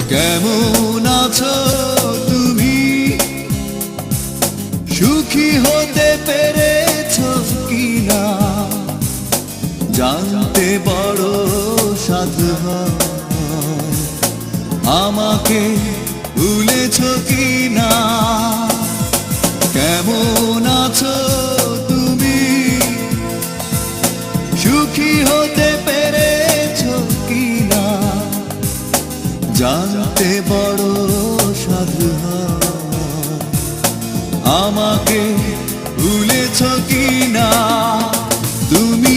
কেমন আছো তুমি? সুখী হতে পেরেছো কিনা জানতে বড় সাধু হয়। আমাকে ভুলেছো কিনা? কেমন আছো তুমি? সুখী হতে পেরেছো কিনা জানতে বড় সাধু হয়। আমাকে ভুলেছো কিনা? তুমি